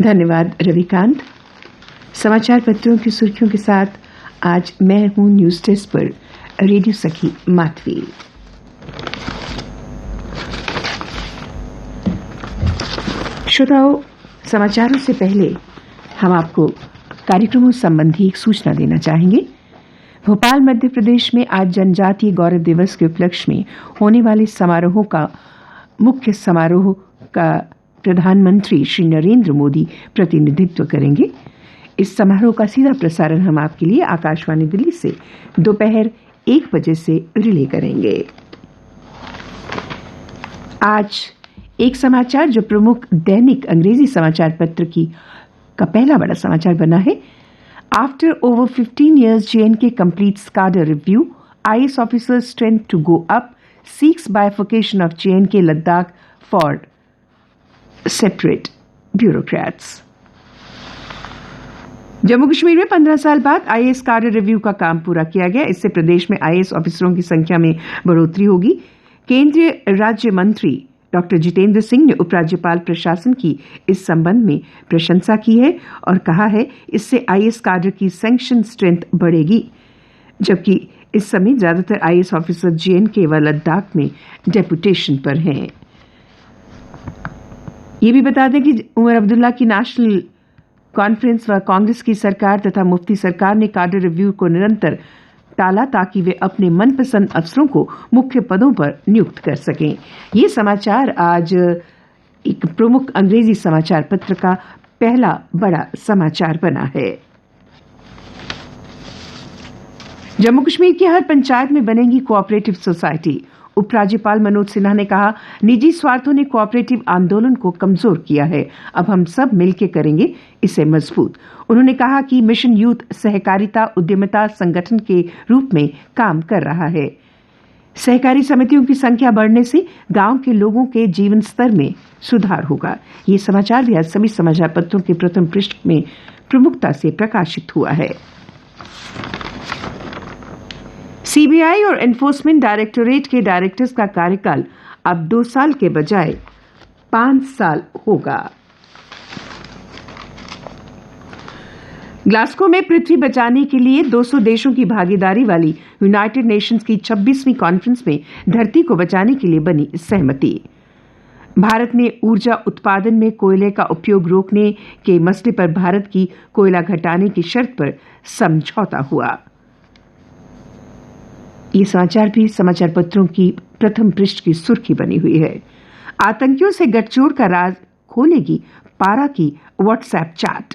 धन्यवाद रविकांत। समाचार पत्रों की सुर्खियों के साथ आज मैं हूं न्यूज डेस्क पर रेडियो सखी माधवी। श्रोताओं, समाचारों से पहले हम आपको कार्यक्रमों संबंधी एक सूचना देना चाहेंगे। भोपाल मध्य प्रदेश में आज जनजातीय गौरव दिवस के उपलक्ष्य में होने वाले समारोहों का मुख्य समारोह का प्रधानमंत्री श्री नरेंद्र मोदी प्रतिनिधित्व करेंगे। इस समारोह का सीधा प्रसारण हम आपके लिए आकाशवाणी दिल्ली से दोपहर 1 बजे से रिले करेंगे। आज एक समाचार जो प्रमुख दैनिक अंग्रेजी समाचार पत्र का पहला बड़ा समाचार बना है। After over 15 years, JNK completes cadre review. IAS officers' strength to go up. Seeks bifurcation of JNK Ladakh for separate bureaucrats. Jammu Kashmir में 15 साल बाद IAS cadre रिव्यू का काम पूरा किया गया। इससे प्रदेश में IAS ऑफिसरों की संख्या में बढ़ोतरी होगी। केंद्रीय राज्य मंत्री डॉक्टर जितेंद्र सिंह ने उपराज्यपाल प्रशासन की इस संबंध में प्रशंसा की है और कहा है इससे IAS काडर की सैंक्शन स्ट्रेंथ बढ़ेगी, जबकि इस समय ज्यादातर IAS ऑफिसर JNK व लद्दाख में डेपुटेशन पर हैं। ये भी बता दें कि उमर अब्दुल्ला की नेशनल कॉन्फ्रेंस व कांग्रेस की सरकार तथा मुफ्ती सरकार ने काडर रिव्यू को निरंतर टाला ताकि वे अपने मनपसंद अफसरों को मुख्य पदों पर नियुक्त कर सकें। ये समाचार आज एक प्रमुख अंग्रेजी समाचार पत्र का पहला बड़ा समाचार बना है। जम्मू कश्मीर की हर पंचायत में बनेगी कोऑपरेटिव सोसाइटी। उपराज्यपाल मनोज सिन्हा ने कहा, निजी स्वार्थों ने कोऑपरेटिव आंदोलन को कमजोर किया है, अब हम सब मिलकर करेंगे इसे मजबूत। उन्होंने कहा कि मिशन यूथ सहकारिता उद्यमिता संगठन के रूप में काम कर रहा है। सहकारी समितियों की संख्या बढ़ने से गांव के लोगों के जीवन स्तर में सुधार होगा। ये समाचार भी आज सभी समाचार पत्रों के प्रथम पृष्ठ में प्रमुखता से प्रकाशित हुआ है। सीबीआई और एनफोर्समेंट डायरेक्टोरेट के डायरेक्टर्स का कार्यकाल अब 2 साल के बजाय 5 साल होगा। ग्लासगो में पृथ्वी बचाने के लिए 200 देशों की भागीदारी वाली यूनाइटेड नेशंस की 26वीं कॉन्फ्रेंस में धरती को बचाने के लिए बनी सहमति। भारत ने ऊर्जा उत्पादन में कोयले का उपयोग रोकने के मसले पर भारत की कोयला घटाने की शर्त पर समझौता हुआ। ये समाचार भी समाचार पत्रों की प्रथम पृष्ठ की सुर्खी बनी हुई है। आतंकियों से गठजोड़ का राज खोलेगी पारा की व्हाट्सएप चैट।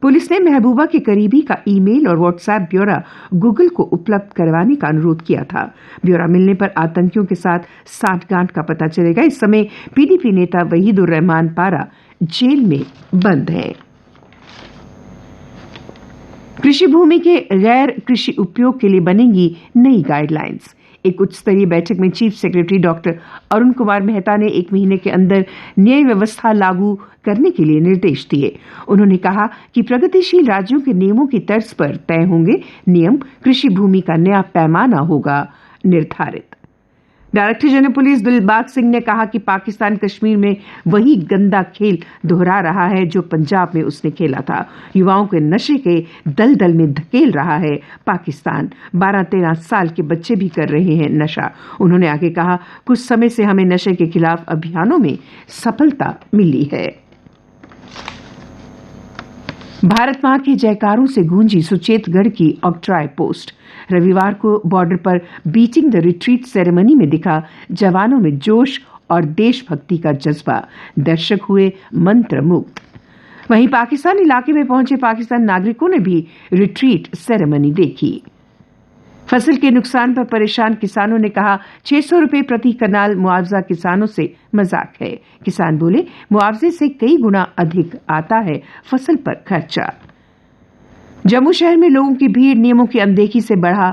पुलिस ने महबूबा के करीबी का ईमेल और व्हाट्सएप ब्यौरा गूगल को उपलब्ध करवाने का अनुरोध किया था। ब्यौरा मिलने पर आतंकियों के साथ साठगांठ का पता चलेगा। इस समय PDP नेता वहीदुर रहमान पारा जेल में बंद हैं। कृषि भूमि के गैर कृषि उपयोग के लिए बनेंगी नई गाइडलाइंस। एक उच्च स्तरीय बैठक में chief secretary doctor Arun Kumar Mehta ने 1 महीने के अंदर न्याय व्यवस्था लागू करने के लिए निर्देश दिए। उन्होंने कहा कि प्रगतिशील राज्यों के नियमों की तर्ज पर तय होंगे नियम, कृषि भूमि का नया पैमाना होगा निर्धारित। Director general police Dilbag Singh ने कहा कि पाकिस्तान कश्मीर में वही गंदा खेल दोहरा रहा है जो पंजाब में उसने खेला था। युवाओं के नशे के दलदल में धकेल रहा है पाकिस्तान। 12-13 साल के बच्चे भी कर रहे हैं नशा। उन्होंने आगे कहा, कुछ समय से हमें नशे के खिलाफ अभियानों में सफलता मिली है। भारत मां के जयकारों से गूंजी सुचेतगढ़ की ऑक्ट्रॉय पोस्ट। रविवार को बॉर्डर पर बीटिंग द रिट्रीट सेरेमनी में दिखा जवानों में जोश और देशभक्ति का जज्बा। दर्शक हुए मंत्रमुग्ध। वहीं पाकिस्तान इलाके में पहुंचे पाकिस्तान नागरिकों ने भी रिट्रीट सेरेमनी देखी। फसल के नुकसान पर परेशान किसानों ने कहा, 600 रुपए प्रति कनाल मुआवजा किसानों से मजाक है। किसान बोले, मुआवजे से कई गुना अधिक आता है फसल पर खर्चा। जम्मू शहर में लोगों की भीड़, नियमों की अनदेखी से बढ़ा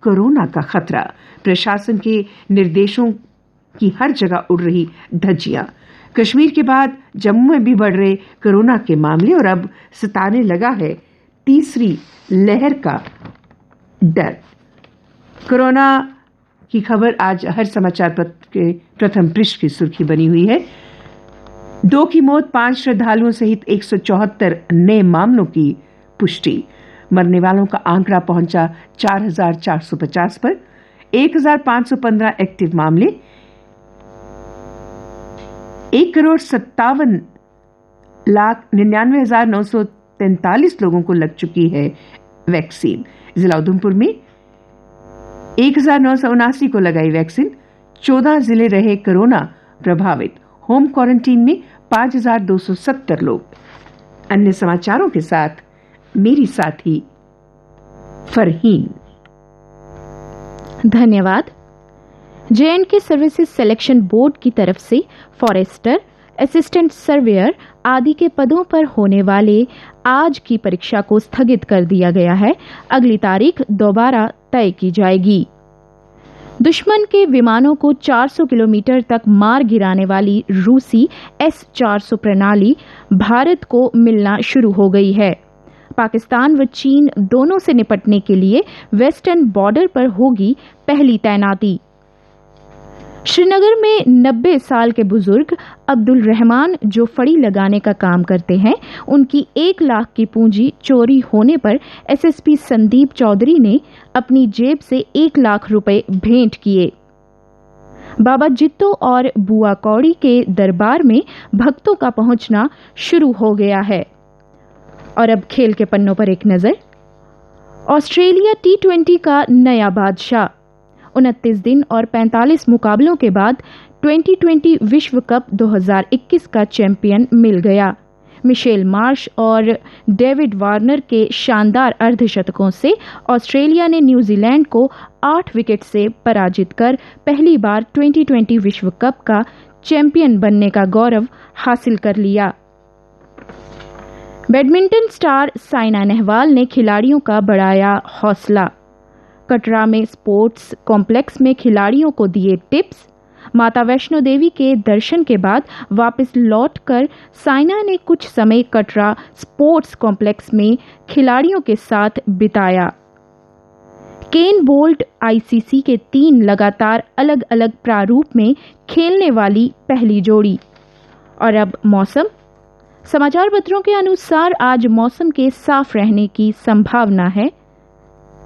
कोरोना का खतरा। प्रशासन के निर्देशों की हर जगह उड़ रही धज्जियां। कश्मीर के बाद जम्मू में भी बढ़ रहे कोरोना के मामले और अब सताने लगा है तीसरी लहर का डर। कोरोना की खबर आज हर समाचार पत्र के प्रथम पृष्ठ की सुर्खी बनी हुई है। 2 की मौत, 5 श्रद्धालुओं सहित 174 नए मामलों की पुष्टि। मरने वालों का आंकड़ा पहुंचा 4,450 पर। 1,515 एक्टिव मामले। 1,57,99,943 लोगों को लग चुकी है वैक्सीन। जिला उधमपुर में 1,979 को लगाई वैक्सीन। 14 जिले रहे कोरोना प्रभावित। होम क्वारंटीन में 5,270 लोग। अन्य समाचारों के साथ मेरी साथी फरहीन। धन्यवाद। JNK सर्विसेज सिलेक्शन बोर्ड की तरफ से फॉरेस्टर, असिस्टेंट सर्वेयर आदि के पदों पर होने वाले आज की परीक्षा को स्थगित कर दिया गया है। अगली तारीख दोबारा तय की जाएगी। दुश्मन के विमानों को 400 किलोमीटर तक मार गिराने वाली रूसी S-400 प्रणाली भारत को मिलना शुरू हो गई है। पाकिस्तान व चीन दोनों से निपटने के लिए वेस्टर्न बॉर्डर पर होगी पहली तैनाती। श्रीनगर में 90 साल के बुजुर्ग अब्दुल रहमान जो फड़ी लगाने का काम करते हैं, उनकी 1 लाख की पूंजी चोरी होने पर SSP संदीप चौधरी ने अपनी जेब से 1 लाख रुपए भेंट किए। बाबा जित्तो और बुआ कौड़ी के दरबार में भक्तों का पहुंचना शुरू हो गया है। और अब खेल के पन्नों पर एक नजर। ऑस्ट्रेलिया T20 का नया बादशाह। 29 दिन और 45 मुकाबलों के बाद 2020 विश्व कप 2021 का चैंपियन मिल गया। मिशेल मार्श और डेविड वार्नर के शानदार अर्धशतकों से ऑस्ट्रेलिया ने न्यूजीलैंड को 8 विकेट से पराजित कर पहली बार 2020 विश्व कप का चैंपियन बनने का गौरव हासिल कर लिया। बैडमिंटन स्टार साइना नेहवाल ने खिलाड़ियों का बढ़ाया हौसला। कटरा में स्पोर्ट्स कॉम्प्लेक्स में खिलाड़ियों को दिए टिप्स। माता वैष्णो देवी के दर्शन के बाद वापस लौटकर साइना ने कुछ समय कटरा स्पोर्ट्स कॉम्प्लेक्स में खिलाड़ियों के साथ बिताया। केन बोल्ट ICC के 3 लगातार अलग अलग प्रारूप में खेलने वाली पहली जोड़ी। और अब मौसम। समाचार पत्रों के अनुसार आज मौसम के साफ रहने की संभावना है।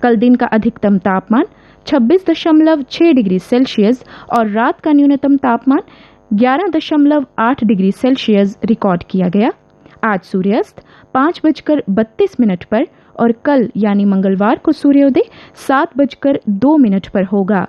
कल दिन का अधिकतम तापमान 26.6 डिग्री सेल्सियस और रात का न्यूनतम तापमान 11.8 डिग्री सेल्सियस रिकॉर्ड किया गया। आज सूर्यास्त 5:32 पर और कल यानी मंगलवार को सूर्योदय 7:02 पर होगा।